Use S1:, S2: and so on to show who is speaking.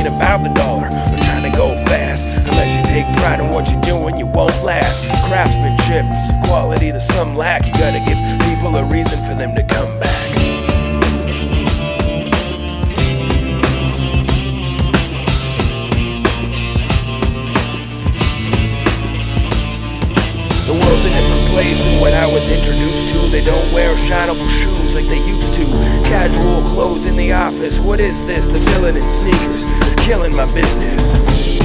S1: ain't about the dollar or trying to go fast. Unless you take pride in what you're doing, you won't last. Craftsmanship is a quality that some lack. You gotta give people a reason for them to come back. The world's a different place than what I was introduced to. They don't wear shinable shoes like they used to. Casual clothes in the office. What is this? The villain in sneakers is killing my business.